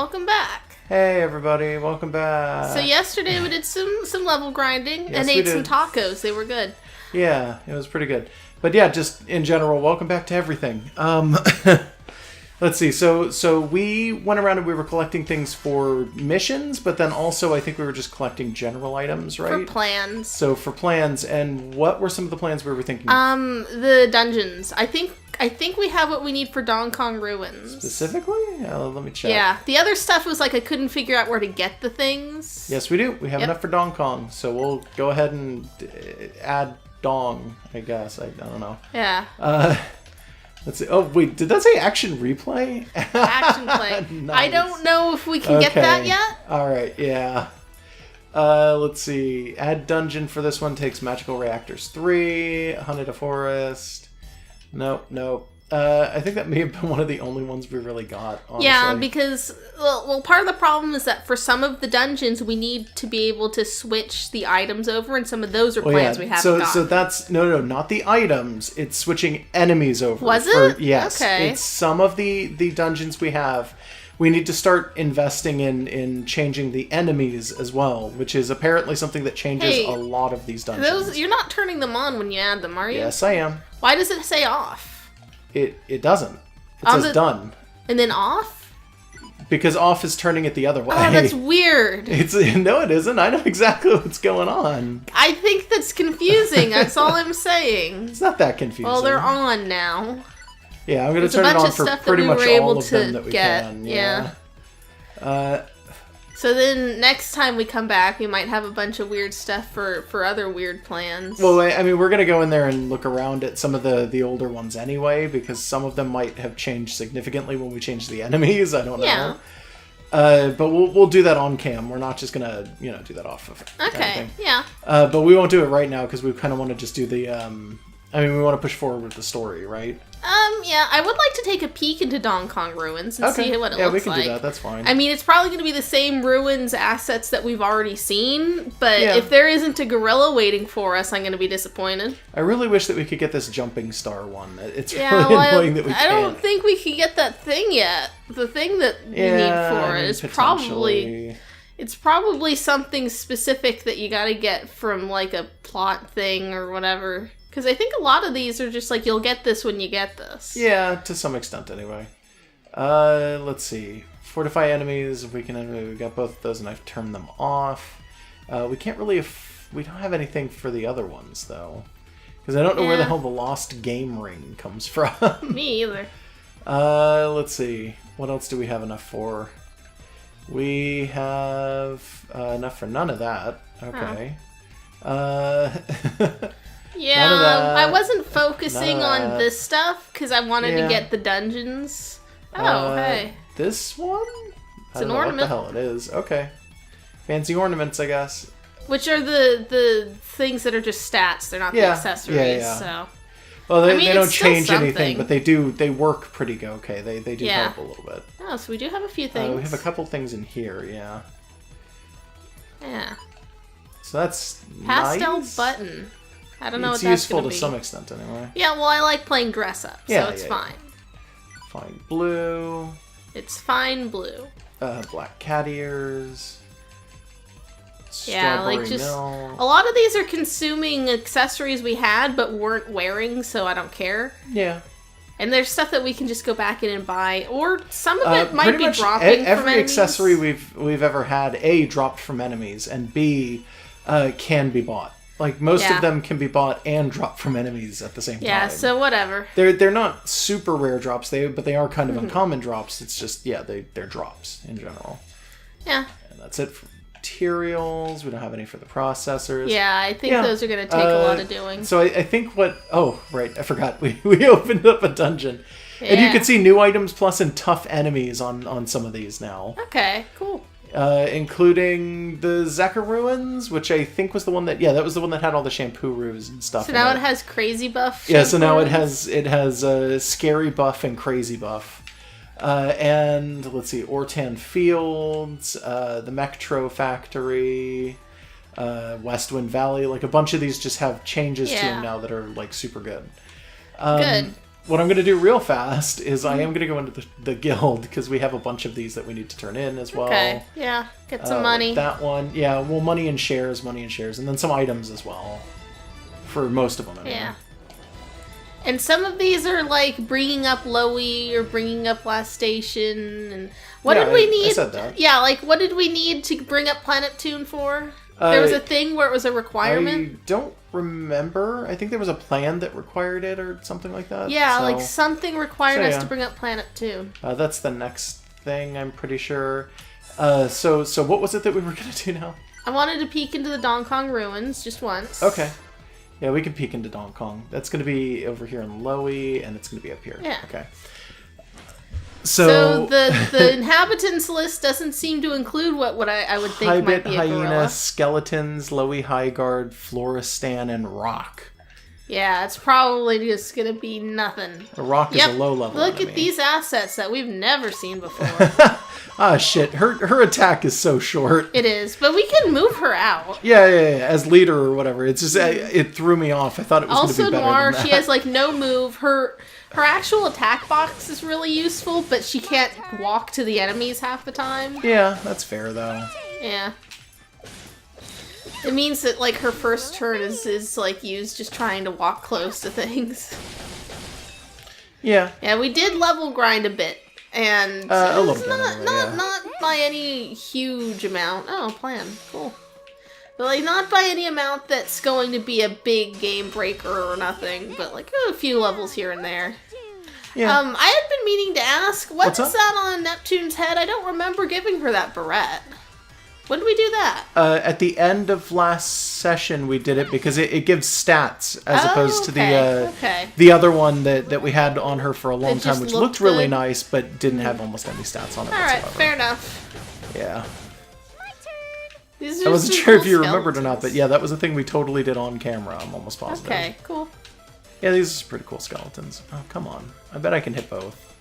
welcome back. Hey everybody, welcome back. So yesterday we did some level grinding Yes, and we ate did. some tacos. They were good. Yeah, it was pretty good. But yeah, just in general, welcome back to everything. Let's see. So we went around and we were collecting things for missions, but then also I think we were just collecting general items, right? For plans. So for plans, and what were some of the plans we were thinking? The dungeons. I think we have what we need for Don Kong Ruins. Specifically? Let me check. Yeah. The other stuff was like I couldn't figure out where to get the things. Yes, we do. We have enough for Dong Kong, so we'll go ahead and add Dong, I guess. I don't know. Yeah. Let's see. Oh, wait, did that say action replay? Action play. Nice. I don't know if we can get that yet. All right, yeah. Let's see. Add dungeon for this one takes magical reactors 3. Hundera forest. Nope. I think that may have been one of the only ones we really got, honestly. Yeah, because, well, part of the problem is that for some of the dungeons, we need to be able to switch the items over, and some of those are plans we haven't got. So that's, no, not the items. It's switching enemies over. Was it? Yes. Okay. It's some of the dungeons we have. We need to start investing in changing the enemies as well, which is apparently something that changes a lot of these dungeons. You're not turning them on when you add them, are you? Yes, I am. Why does it say off? It doesn't. It says done. And then off? Because off is turning it the other way. Oh, that's weird. No, it isn't. I know exactly what's going on. I think that's confusing. That's all I'm saying. It's not that confusing. Well, they're on now. Yeah, I'm going to turn it on for pretty much all of them that we can. Yeah. So then next time we come back, we might have a bunch of weird stuff for other weird plans. Well, I mean, we're going to go in there and look around at some of the older ones anyway, because some of them might have changed significantly when we change the enemies. I don't know. Yeah. But we'll do that on cam. We're not just going to, do that off of anything. Yeah. But we won't do it right now because we kind of want to just do the, we want to push forward with the story, right? Yeah, I would like to take a peek into Don Kong Ruins and see what it looks like. Yeah, we can do that. That's fine. I mean, it's probably going to be the same ruins assets that we've already seen, but if there isn't a gorilla waiting for us, I'm going to be disappointed. I really wish that we could get this jumping star one. It's really annoying that we can't. I don't think we can get that thing yet. The thing that we need for it is probably... It's probably something specific that you got to get from, like, a plot thing or whatever. Because I think a lot of these are just like, you'll get this when you get this. Yeah, to some extent anyway. Let's see. Fortify enemies. If we can, we got both of those and I've turned them off. We can't really, we don't have anything for the other ones though. Because I don't know where the hell the lost game ring comes from. Me either. Let's see. What else do we have enough for? We have enough for none of that. Okay. Yeah, I wasn't focusing on this stuff because I wanted to get the dungeons. Oh, hey. This one? It's an ornament. What the hell it is. Okay. Fancy ornaments, I guess. Which are the things that are just stats. They're not the accessories. Yeah. So. Well, they don't change anything, but they work pretty okay. They do help a little bit. Oh, so we do have a few things. We have a couple things in here, yeah. Yeah. So that's Pastel nice. button. I don't know what that's useful going to be. to some extent, anyway. Yeah, well, I like playing dress up, so it's fine. Fine blue. It's fine blue. Black cat ears. Yeah, like just mill. A lot of these are consuming accessories we had but weren't wearing, so I don't care. Yeah. And there's stuff that we can just go back in and buy, or some of it might be dropping from enemies. Every accessory we've ever had, A, dropped from enemies, and B, can be bought. Like, most of them can be bought and dropped from enemies at the same time. Yeah, so whatever. They're not super rare drops, but they are kind of uncommon drops. It's just, they're drops in general. Yeah. And that's it for materials. We don't have any for the processors. Yeah, I think those are going to take a lot of doing. So I think oh, right, I forgot. We opened up a dungeon. Yeah. And you can see new items plus and tough enemies on some of these now. Okay, cool. Including the Zeka Ruins, which I think was the one that was the one that had all the shampoo-roos and stuff. So now it has crazy buff. Yeah, so now it has scary buff and crazy buff. And let's see, Ortan Fields, the Mectro Factory, Westwind Valley, like a bunch of these just have changes to them now that are like super good. Good. what I'm going to do real fast is I am going to go into the guild, because we have a bunch of these that we need to turn in as well. Okay, yeah. Get some money. That one. Yeah, well, money and shares, and then some items as well. For most of them, I mean. Yeah. And some of these are like bringing up Loey or bringing up Last Station. And what did we need? I said that. Yeah, like what did we need to bring up Planet Tune for? There was a thing where it was a requirement. I don't remember. I think there was a plan that required it or something like that. Yeah, like something required us to bring up Planet Tune. That's the next thing, I'm pretty sure. So what was it that we were going to do now? I wanted to peek into the Dong Kong ruins just once. Okay. Yeah, we can peek into Dong Kong. That's going to be over here in Loey, and it's going to be up here. Yeah. Okay. So the inhabitants list doesn't seem to include what I would think might be a hyena, gorilla. skeletons, Loey Highguard, Floristan, and Rock. Yeah, it's probably just going to be nothing. A Rock is a low-level Look enemy. at these assets that we've never seen before. Ah, shit. Her attack is so short. It is, but we can move her out. Yeah, as leader or whatever. It's just, it threw me off. I thought it was going to be better Noir, than that. she has, like, no move. Her actual attack box is really useful, but she can't walk to the enemies half the time. Yeah, that's fair, though. Yeah. It means that, like, her first turn is like, used just trying to walk close to things. Yeah. Yeah, we did level grind a bit. And a little bit. Not by any huge amount. Oh, plan. Cool. But, like, not by any amount that's going to be a big game breaker or nothing. But, like, a few levels here and there. Yeah. I had been meaning to ask, what's up? that on Neptune's head? I don't remember giving her that barrette. When did we do that? At the end of last session, we did it because it gives stats as opposed to the other one that we had on her for a long time, which looked really nice, but didn't have almost any stats on it whatsoever. Alright, fair enough. Yeah. These I are wasn't some sure cool if you remembered or not, skeletons. but yeah, that was a thing we totally did on camera, I'm almost positive. Okay, cool. Yeah, these are pretty cool skeletons. Oh, come on. I bet I can hit both.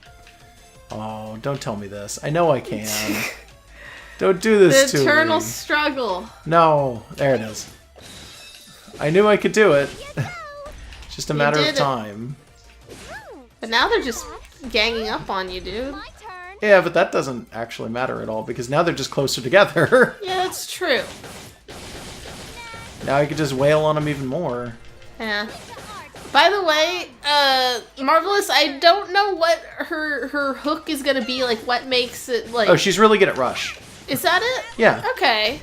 Oh, don't tell me this. I know I can. Don't do this to me. The eternal struggle. No, there it is. I knew I could do it. It's just a matter of time. But now they're just ganging up on you, dude. Yeah, but that doesn't actually matter at all, because now they're just closer together. Yeah, that's true. Now I could just wail on them even more. Yeah. By the way, Marvelous, I don't know what her hook is gonna be, like what makes it, like... Oh, she's really good at rush. Is that it? Yeah. Okay.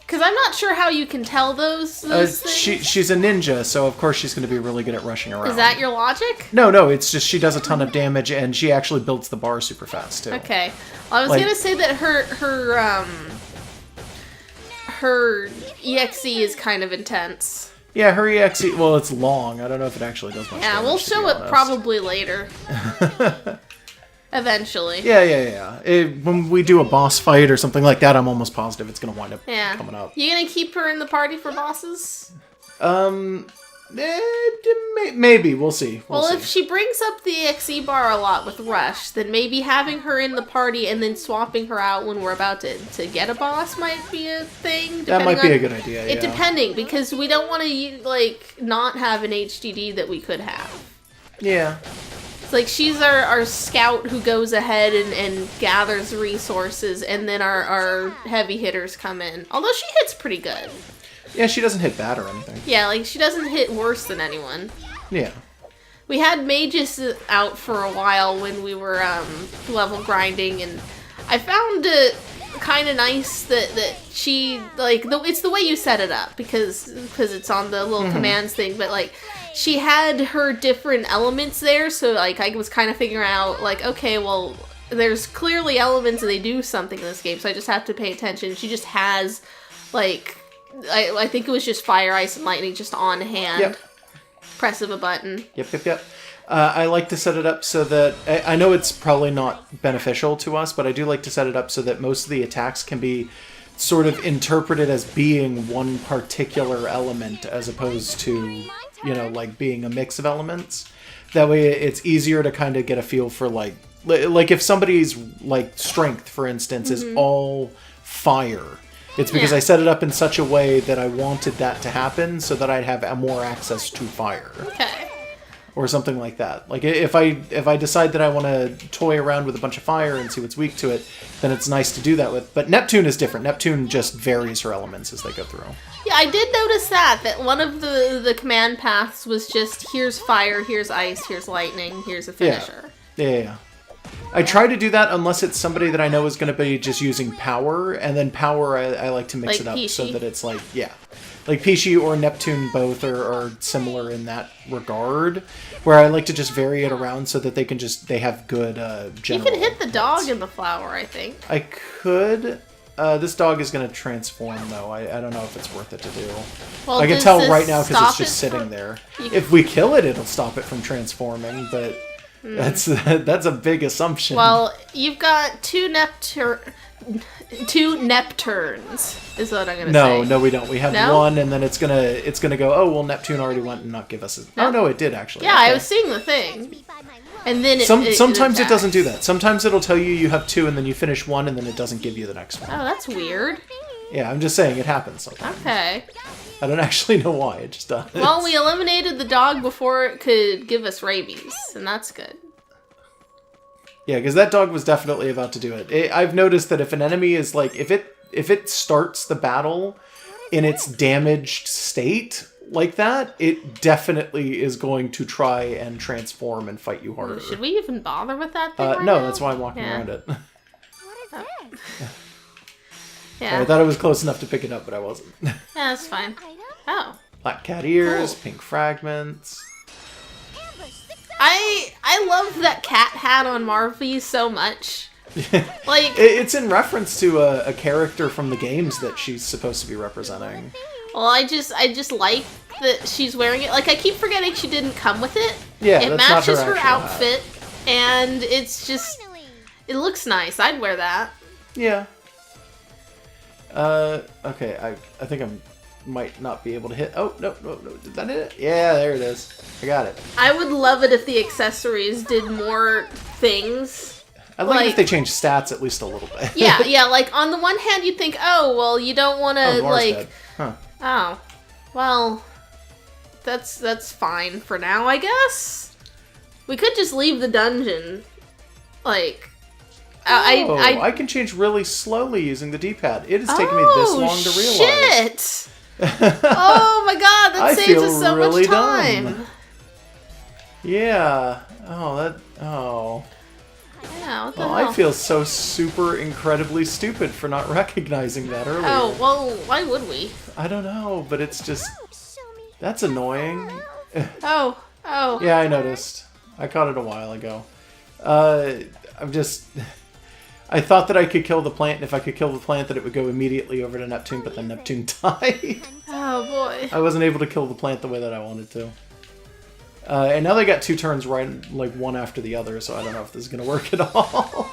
Because I'm not sure how you can tell those things. She's a ninja, so of course she's going to be really good at rushing around. Is that your logic? No, it's just she does a ton of damage, and she actually builds the bar super fast, too. Okay. Well, I was going to say that her EXE is kind of intense. Yeah, her EXE, well, it's long. I don't know if it actually does much damage. Yeah, we'll show it probably later. Eventually. Yeah. When we do a boss fight or something like that, I'm almost positive it's going to wind up coming up. You gonna keep her in the party for bosses? Maybe. We'll see. Well, if she brings up the EXE bar a lot with Rush, then maybe having her in the party and then swapping her out when we're about to get a boss might be a thing. That might be a good idea, yeah. Depending, because we don't want to, like, not have an HDD that we could have. Yeah. It's like, she's our scout who goes ahead and gathers resources, and then our heavy hitters come in. Although she hits pretty good. Yeah, she doesn't hit bad or anything. Yeah, like, she doesn't hit worse than anyone. Yeah. We had mages out for a while when we were level grinding, and I found it kind of nice that she, like, it's the way you set it up, because it's on the little commands thing, but, like, she had her different elements there, so, like, I was kind of figuring out, like, okay, well, there's clearly elements and they do something in this game, so I just have to pay attention. She just has, like, I think it was just fire, ice, and lightning just on hand. Yep. Press of a button. Yep. I like to set it up so that... I know it's probably not beneficial to us, but I do like to set it up so that most of the attacks can be sort of interpreted as being one particular element as opposed to, like being a mix of elements. That way it's easier to kind of get a feel for, like if somebody's, like, strength, for instance, is all fire... It's because I set it up in such a way that I wanted that to happen so that I'd have more access to fire. Okay. or something like that. Like if I decide that I want to toy around with a bunch of fire and see what's weak to it, then it's nice to do that with. But Neptune is different. Neptune just varies her elements as they go through. Yeah, I did notice that one of the command paths was just here's fire, here's ice, here's lightning, here's a finisher. Yeah. I try to do that unless it's somebody that I know is going to be just using power, and then power I like to mix like it up Pishi. so that it's like, yeah. Like Pishi or Neptune both are similar in that regard, where I like to just vary it around so that they have good general. You can hit the dog in the flower, I think. I could. This dog is going to transform, though. I don't know if it's worth it to do. Well, I can does tell this right now because stop it's just it sitting from- there. You- If we kill it, it'll stop it from transforming, but that's a big assumption. Well, you've got two Nepturns, is what I'm gonna say. No, we don't. We have No? one, and then it's gonna go. Oh well, Neptune already went and not give us. No? Oh no, it did actually. Yeah, Okay. I was seeing the thing. And then Sometimes it attacks. doesn't do that. Sometimes it'll tell you have two, and then you finish one, and then it doesn't give you the next one. Oh, that's weird. Yeah, I'm just saying it happens sometimes. Okay. I don't actually know why. It just does. Well, we eliminated the dog before it could give us rabies, and that's good. Yeah, because that dog was definitely about to do it. I've noticed that if an enemy is like, if it starts the battle in its damaged state like that, it definitely is going to try and transform and fight you harder. Should we even bother with that thing right No, now? that's why I'm walking around it. What is this? Yeah. I thought I was close enough to pick it up, but I wasn't. Yeah, that's fine. Oh. Black cat ears, Cool. pink fragments. I love that cat hat on Marvy so much. Like, It's in reference to a character from the games that she's supposed to be representing. well, I just like that she's wearing it. Like, I keep forgetting she didn't come with it. Yeah, It that's not matches her her actual outfit, and it's just, it looks nice. I'd wear that. Yeah. Okay, I think I might not be able to hit. Oh, no. Did that hit it? Yeah, there it is. I got it. I would love it if the accessories did more things. I'd like it if Like- they changed stats at least a little bit. Yeah, like, on the one hand, you'd think, oh, well, you don't want Oh, to, Dwarf's like, dead. Huh. oh, well, that's fine for now, I guess. We could just leave the dungeon, like, I can change really slowly using the D-pad. It has taken me this long to realize. Shit! Oh my god, that I saves feel us so really much time. dumb. Yeah. Oh. Yeah, what the Well, hell? I feel so super incredibly stupid for not recognizing that earlier. Oh, well, why would we? I don't know, but it's just... That's annoying. Oh. Yeah, I noticed. I caught it a while ago. I'm just... I thought that I could kill the plant, and if I could kill the plant, that it would go immediately over to Neptune, but then Neptune died. Oh, boy. I wasn't able to kill the plant the way that I wanted to. And now they got two turns right, like one after the other, so I don't know if this is going to work at all.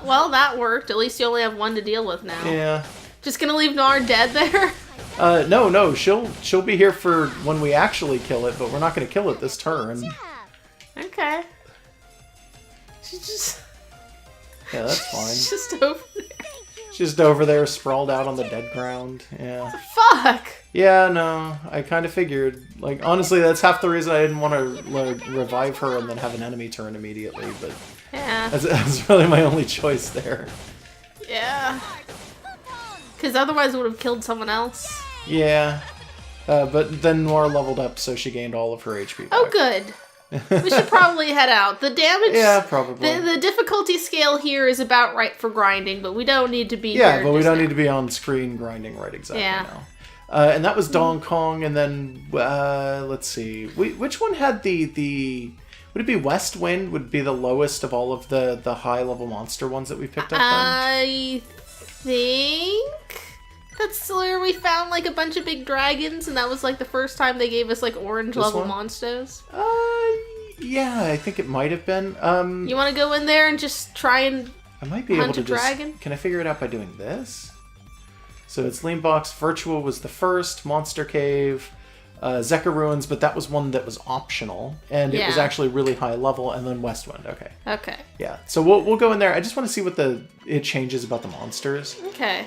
Well, that worked. At least you only have one to deal with now. Yeah. Just gonna leave Nar dead there? No, she'll be here for when we actually kill it, but we're not going to kill it this turn. Okay. She's just... Yeah, that's fine. She's just over there. She's just over there, sprawled out on the dead ground. Yeah. Fuck! Yeah, no, I kind of figured. Like, honestly, that's half the reason I didn't want to like, revive her and then have an enemy turn immediately, but Yeah. that's really my only choice there. Yeah. Because otherwise it would have killed someone else. Yeah. But then Noir leveled up, so she gained all of her HP back. Oh, good. We should probably head out. The damage... Yeah, probably. The difficulty scale here is about right for grinding, but we don't need to be Yeah, here but we just don't now. need to be on screen grinding right exactly Yeah. now. And that was Dong Kong, and then, let's see. Which one had the... Would it be West Wind would be the lowest of all of the high-level monster ones that we picked up then? I think that's where we found like a bunch of big dragons, and that was like the first time they gave us like orange This level one? monsters. Yeah, I think it might have been. You want to go in there and just try and... I might be able hunt to a just... dragon? Can I figure it out by doing this? So it's Leanbox, Virtual was the first, Monster Cave, Zeka Ruins, but that was one that was optional, and it was Yeah. actually really high level, and then Westwind, okay. Okay. Yeah, so we'll go in there. I just want to see what it changes about the monsters. Okay.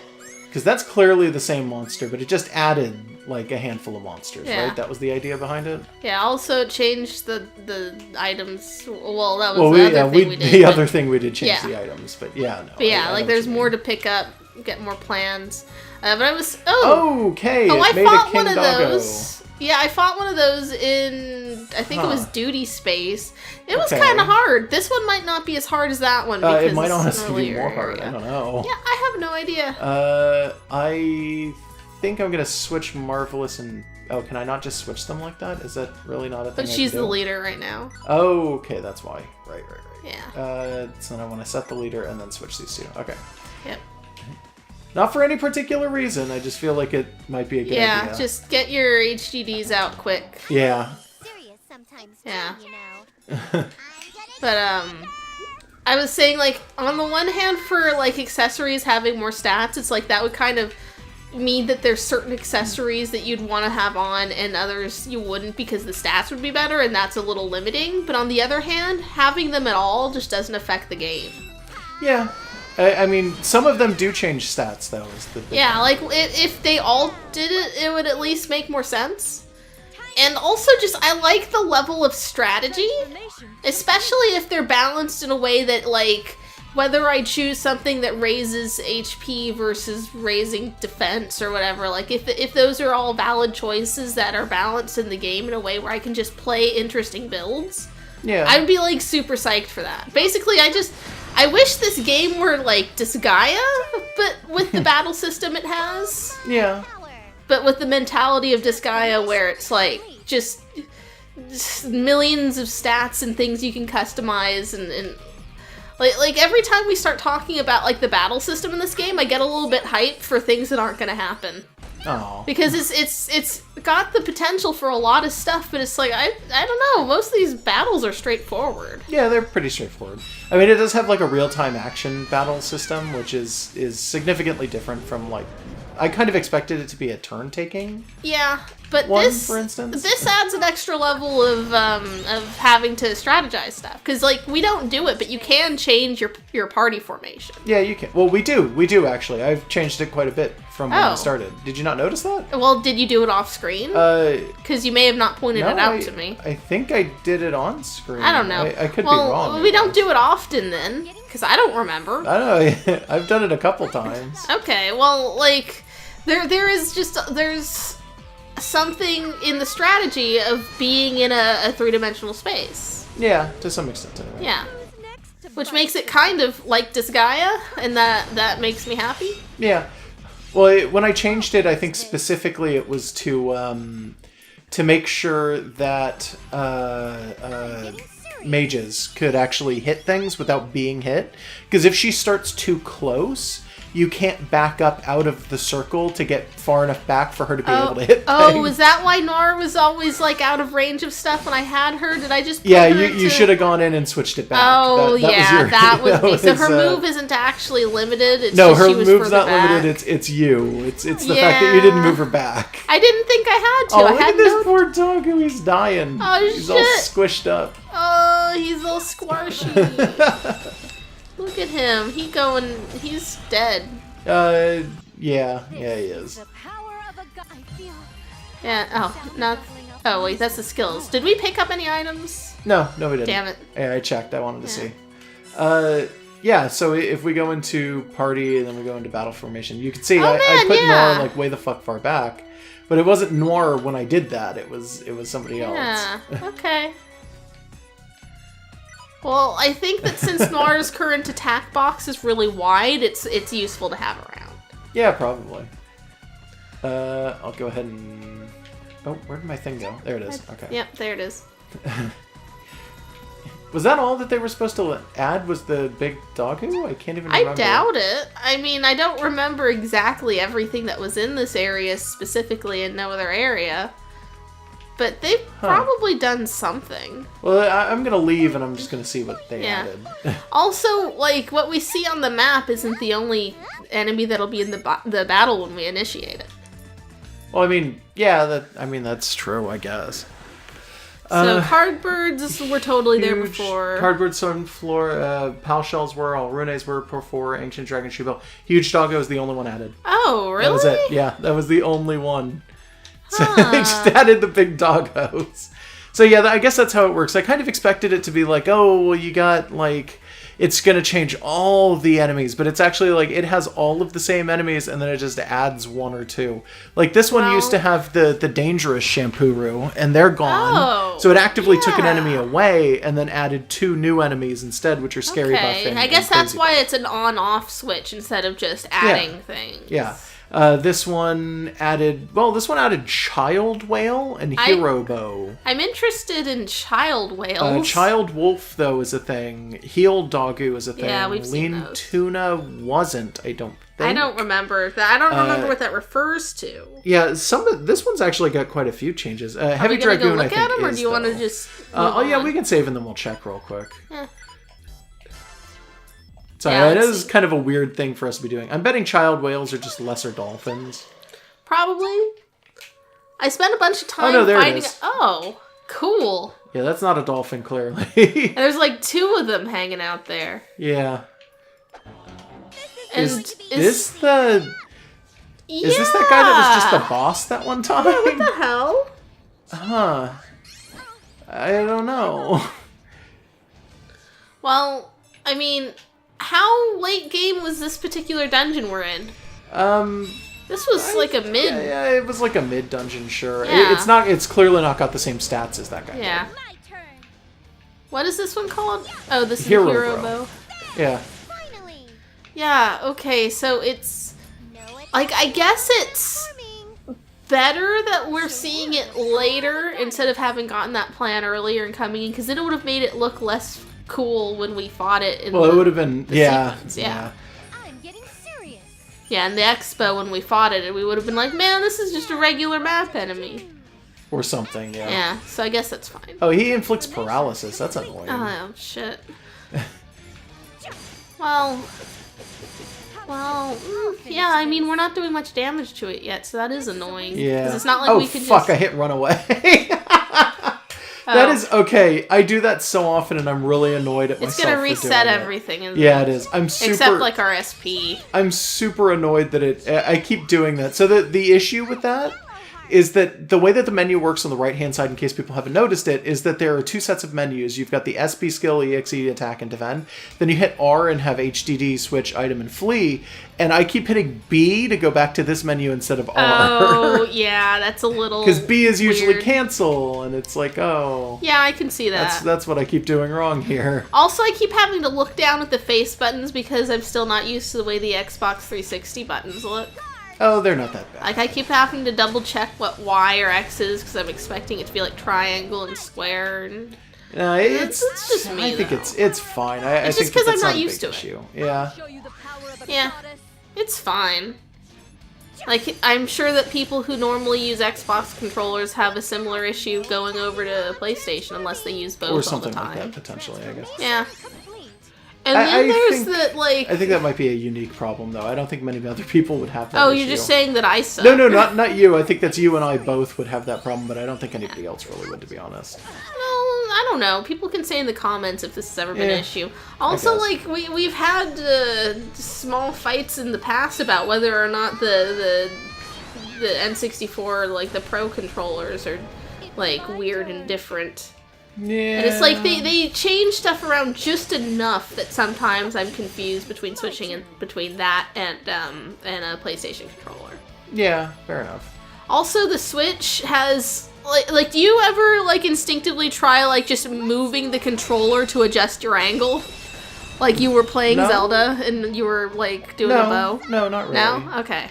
Because that's clearly the same monster, but it just added like a handful of monsters, right? That was the idea behind it? Yeah, also it changed the items. Well, that was the other thing we did. The other thing we did change the items, but yeah, no. But yeah, like there's more to pick up, get more plans. But I was... Okay, I made fought a King one of Doggo. those. Yeah, I fought one of those in... I think it was Duty Space. It was kind of hard. This one might not be as hard as that one. Because it might honestly be more hard. I don't know. Yeah, I have no idea. I think I'm going to switch Marvelous and... Oh, can I not just switch them like that? Is that really not a thing? But she's the leader right now. Oh, okay, that's why. Right. Yeah. So then I want to set the leader and then switch these two. Okay. Yep. Not for any particular reason. I just feel like it might be a good idea. Yeah, just get your HDDs out quick. Yeah. Serious sometimes, Yeah. you know. But, I was saying, like, on the one hand, for, like, accessories having more stats, it's like that would kind of mean that there's certain accessories that you'd want to have on and others you wouldn't because the stats would be better, and that's a little limiting. But on the other hand, having them at all just doesn't affect the game. Yeah. I mean, some of them do change stats, though. Yeah, like, if they all did it, it would at least make more sense. And also just, I like the level of strategy, especially if they're balanced in a way that, like, whether I choose something that raises HP versus raising defense or whatever, like, if those are all valid choices that are balanced in the game in a way where I can just play interesting builds, I'd be, like, super psyched for that. Basically, I wish this game were like Disgaea, but with the battle system it has. Yeah. But with the mentality of Disgaea where it's like just millions of stats and things you can customize and like every time we start talking about like the battle system in this game, I get a little bit hyped for things that aren't going to happen. Oh. Because it's got the potential for a lot of stuff, but it's like, I don't know, most of these battles are straightforward. Yeah, they're pretty straightforward. I mean, it does have like a real-time action battle system, which is significantly different from like, I kind of expected it to be a turn-taking. Yeah, but one, this, for instance. This adds an extra level of having to strategize stuff. Because, like, we don't do it, but you can change your party formation. Yeah, you can. Well, we do, actually. I've changed it quite a bit from when I started. Did you not notice that? Well, did you do it off screen? Because you may have not pointed it out to me. I think I did it on screen. I don't know. I could be wrong. Well, we don't do it often then, because I don't remember. I don't know. I've done it a couple times. Okay, well, like, there's something in the strategy of being in a three-dimensional space. Yeah, to some extent anyway. Yeah. Which makes it kind of like Disgaea, and that makes me happy. Yeah. Well, when I changed it, I think specifically it was to make sure that mages could actually hit things without being hit. Because if she starts too close, you can't back up out of the circle to get far enough back for her to be able to hit things. Oh, is that why Nora was always, like, out of range of stuff when I had her? Did I just put her you should have gone in and switched it back. Oh, that was me. So her move isn't actually limited? It's just her she was move's not back. limited. It's you. It's the fact that you didn't move her back. I didn't think I had to. Oh, look at this poor doggo. He's dying. Oh, he's all squished up. Oh, he's all squashy. Look at him. He's dead. Yeah, he is. Yeah, oh, wait, that's the skills. Did we pick up any items? No, we didn't. Damn it. Yeah, I checked. I wanted to see. Yeah, so if we go into party and then we go into battle formation, you can see I put Noir like way the fuck far back. But it wasn't Noir when I did that. It was somebody else. Yeah, okay. Well, I think that since Noir's current attack box is really wide, it's useful to have around. Yeah, probably. I'll go ahead and... Oh, where did my thing go? There it is. Okay. Yep, there it is. Was that all that they were supposed to add? Was the big doggo? I can't even remember. I doubt it. I mean, I don't remember exactly everything that was in this area specifically in no other area. But they've probably done something. Well, I'm going to leave and I'm just going to see what they added. Also, like, what we see on the map isn't the only enemy that'll be in the battle when we initiate it. Well, I mean, yeah, that's true, I guess. So cardbirds were totally there Huge before. Cardboard Sun Floor, Pal Shells were, all Runes were before, Ancient Dragon Shoebell. Huge Doggo is the only one added. Oh, really? That was it. Yeah, that was the only one. So they just added the big doggos. So yeah, I guess that's how it works. I kind of expected it to be like, oh, well, you got like, it's going to change all the enemies, but it's actually like, it has all of the same enemies and then it just adds one or two. Like this one used to have the dangerous Shampoo, and they're gone. Oh, so it actively took an enemy away and then added 2 new enemies instead, which are Scary Buff and I guess that's Crazy why Buff. it's an on-off switch instead of just adding things. Yeah. This one added Child Whale and Hero Bow. I'm interested in Child Whales. Child Wolf, though, is a thing. Heel Doggo is a thing. Yeah, we've seen Lean those. Tuna wasn't, I don't think. I don't remember that. I don't remember what that refers to. Yeah, this one's actually got quite a few changes. Heavy Are we gonna Dragoon, go look I think, at them, or is, do you want to though. just Yeah, we can save and then we'll check real quick. Yeah. Sorry, Yeah, it let's is see. kind of a weird thing for us to be doing. I'm betting Child Whales are just lesser dolphins. Probably. I spent a bunch of time no, there it finding. is. Oh, cool. Yeah, that's not a dolphin, clearly. And there's like 2 of them hanging out there. Yeah. And Is this that guy that was just the boss that one time? Yeah, what the hell? Huh. I don't know. Well, I mean, how late game was this particular dungeon we're in? This was like a mid. Yeah, it was like a mid dungeon, sure. Yeah. It's clearly not got the same stats as that guy. Yeah. My turn. What is this one called? Oh, this is Hero Hero Bow. Bow. Yeah. Finally. Yeah, okay, so it's No like, I guess it's farming. better that we're seeing it later instead of having gotten that plan earlier and coming in, because then it would have made it look less cool when we fought it in Well, it would have been sequence, yeah. I'm getting serious. Yeah, in the expo when we fought it, we would have been like, man, this is just a regular map enemy. Or something, yeah. Yeah, so I guess that's fine. Oh, he inflicts paralysis. That's annoying. Oh, shit. Well, yeah, I mean, we're not doing much damage to it yet, so that is annoying. Yeah. Because it's not like oh, we could fuck, just... I hit run away. That is okay. I do that so often, and I'm really annoyed at myself. It's gonna for reset doing it. everything. Yeah, it is. I'm super. Except like our SP. I'm super annoyed that I keep doing that. So the issue with that is that the way that the menu works on the right-hand side, in case people haven't noticed it, is that there are 2 sets of menus. You've got the SP skill, EXE, attack, and defend. Then you hit R and have HDD, switch, item, and flee. And I keep hitting B to go back to this menu instead of R. Oh, yeah, that's a little Because B is usually weird. cancel, and it's like, oh... Yeah, I can see that. That's what I keep doing wrong here. Also, I keep having to look down at the face buttons because I'm still not used to the way the Xbox 360 buttons look. Oh, they're not that bad. Like, I keep having to double check what Y or X is because I'm expecting it to be like triangle and square. And... No, It's just me, I think though. it's fine. I It's think just 'cause that's I'm not a used big to it. issue. Yeah. Yeah, it's fine. Like, I'm sure that people who normally use Xbox controllers have a similar issue going over to PlayStation unless they use both Or all something the like time. that, potentially, I guess. Yeah. Complete. And I then there's think- that, like... I think that might be a unique problem, though. I don't think many other people would have that Oh, issue. you're just saying that I suck. No, not you. I think that's you and I both would have that problem, but I don't think anybody else really would, to be honest. No, I don't know. People can say in the comments if this has ever been Yeah, an issue. Also, guess. like, we've had small fights in the past about whether or not the N64, like, the Pro controllers are, like, weird and different. Yeah. And it's like they change stuff around just enough that sometimes I'm confused between switching and between that and a PlayStation controller. Yeah, fair enough. Also, the Switch has like do you ever like instinctively try like just moving the controller to adjust your angle? Like you were playing No. Zelda and you were like doing a bow? No, not really. No? Okay.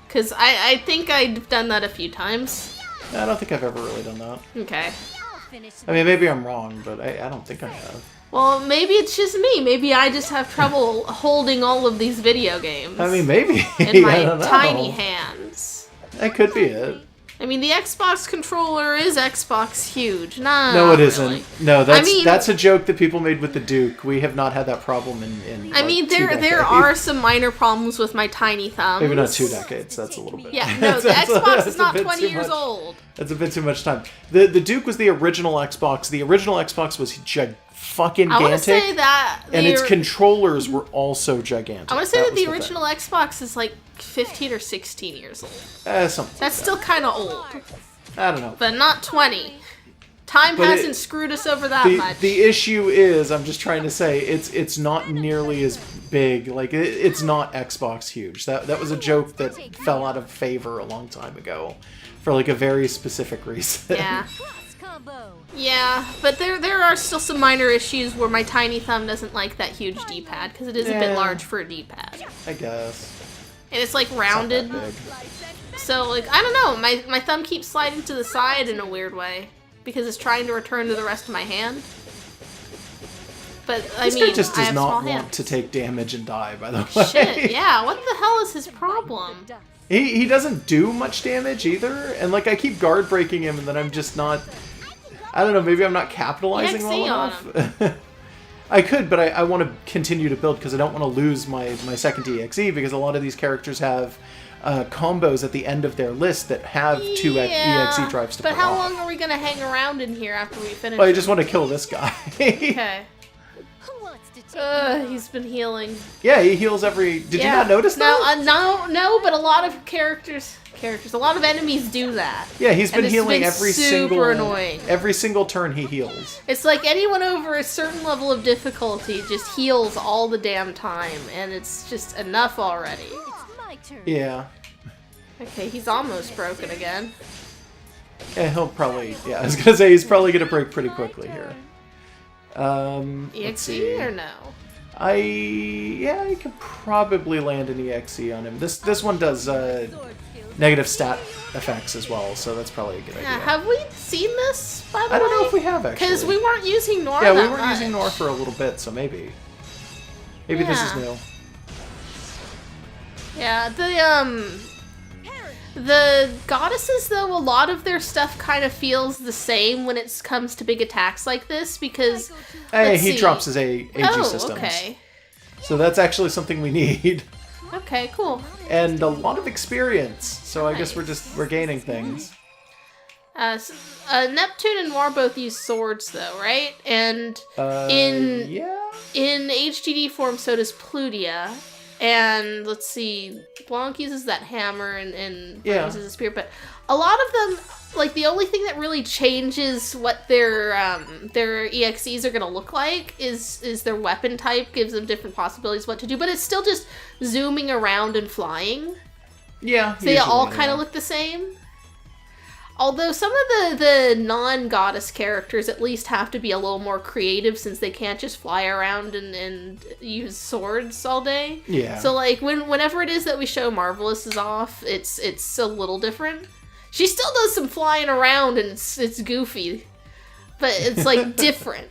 Cuz I think I've done that a few times. I don't think I've ever really done that. Okay. I'll finish. I mean, maybe I'm wrong, but I don't think I have. Well, maybe it's just me. Maybe I just have trouble holding all of these video games. I mean, maybe. in I don't my know. tiny hands. That could be it. I mean, the Xbox controller is Xbox huge. Nah, No, it really. isn't. No, that's a joke that people made with the Duke. We have not had that problem in I mean, there are some minor problems with my tiny thumbs. Maybe not 2 decades. That's a little bit. Yeah, no, the Xbox is not 20 years old. That's a bit too much time. The Duke was the original Xbox. The original Xbox was fucking gigantic. I want to say that... And its controllers were also gigantic. I want to say that the original Xbox is like 15 or 16 years old. Something That's still kind of old. I don't know. But not 20. Time hasn't screwed us over that much. The issue is, I'm just trying to say, it's not nearly as big. Like, it's not Xbox huge. That was a joke that fell out of favor a long time ago. For like a very specific reason. Yeah. Yeah, but there are still some minor issues where my tiny thumb doesn't like that huge D-pad, because it is a bit large for a D-pad. I guess. And it's like rounded. It's not that big. So, like, I don't know, my thumb keeps sliding to the side in a weird way, because it's trying to return to the rest of my hand. But, This guy just does not want to take damage and die, by the way. Shit, yeah, what the hell is his problem? He doesn't do much damage either, and like I keep guard breaking him, and then I'm just not... I don't know, maybe I'm not capitalizing well enough. I could, but I want to continue to build because I don't want to lose my second EXE, because a lot of these characters have combos at the end of their list that have 2 EXE drives to put But how off. long are we going to hang around in here after we finish? Well, I just want to kill this guy. Okay. He's been healing. Yeah, he heals every... Did you not notice that? No, but a lot of a lot of enemies do that. Yeah, he's been healing every super annoying. Every single turn he heals. It's like anyone over a certain level of difficulty just heals all the damn time, and it's just enough already. It's my turn. Yeah. Okay, he's almost broken again. Yeah, he'll probably... Yeah, I was gonna say, he's probably gonna break pretty quickly here. EXE or no? I could probably land an EXE on him. This one does negative stat effects as well, so that's probably a good idea. Have we seen this, by the way? I don't know if we have, actually. Because we weren't using Nor Yeah, that we weren't much. using Nor for a little bit, so maybe. Maybe this is new. Yeah, the goddesses, though, a lot of their stuff kind of feels the same when it comes to big attacks like this, because... He drops his AG systems. Okay. So that's actually something we need. Okay, cool. And a lot of experience, so I guess we're gaining things. Neptune and Noir both use swords, though, right? And in HDD form, so does Plutia. And let's see, Blanc uses that hammer and uses a spear, but a lot of them, like, the only thing that really changes what their EXEs are gonna look like is their weapon type, gives them different possibilities what to do, but it's still just zooming around and flying. Yeah. So they all kind of look the same. Although some of the non-goddess characters at least have to be a little more creative, since they can't just fly around and use swords all day. Yeah. So like whenever it is that we show Marvelous is off, it's a little different. She still does some flying around and it's goofy, but it's like different.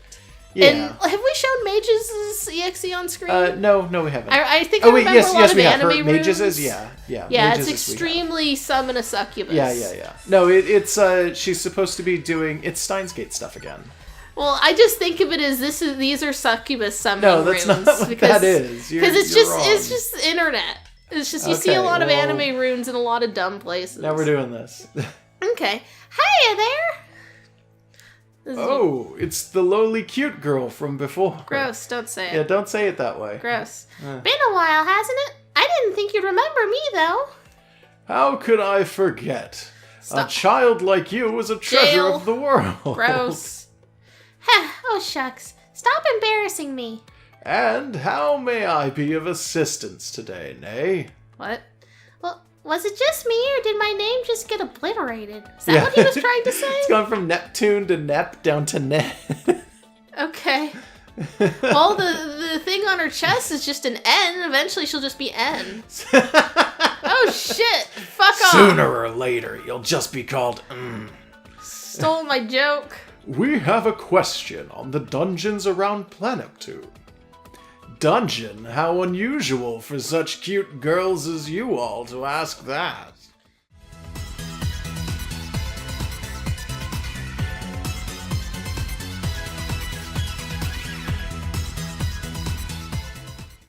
Yeah. And have we shown Mages' EXE on screen? No, we haven't. I think I remember a lot of we have. anime runes. Mages is, yeah. Yeah, Mages it's extremely summon a succubus. Yeah. No, it's she's supposed to be doing Steins Gate stuff again. Well, I just think of it as these are succubus summoning runes. No, that's not what that is. Because it's just the internet. It's just you see a lot of anime runes in a lot of dumb places. Now we're doing this. Okay. Hey there. Oh, it's the lowly cute girl from before. Gross, don't say it. Yeah, don't say it that way. Gross. Been a while, hasn't it? I didn't think you'd remember me, though. How could I forget? Stop. A child like you is a treasure of the world. Gross. Oh, shucks. Stop embarrassing me. And how may I be of assistance today, Nay? What? Well, was it just me, or did my name just get obliterated? Is that what he was trying to say? It's gone from Neptune to Nep down to Net. Okay. Well, the thing on her chest is just an N. Eventually, she'll just be N. Oh, shit. Fuck off. Sooner or later, you'll just be called Stole my joke. We have a question on the dungeons around Planeptune. Dungeon? How unusual for such cute girls as you all to ask that.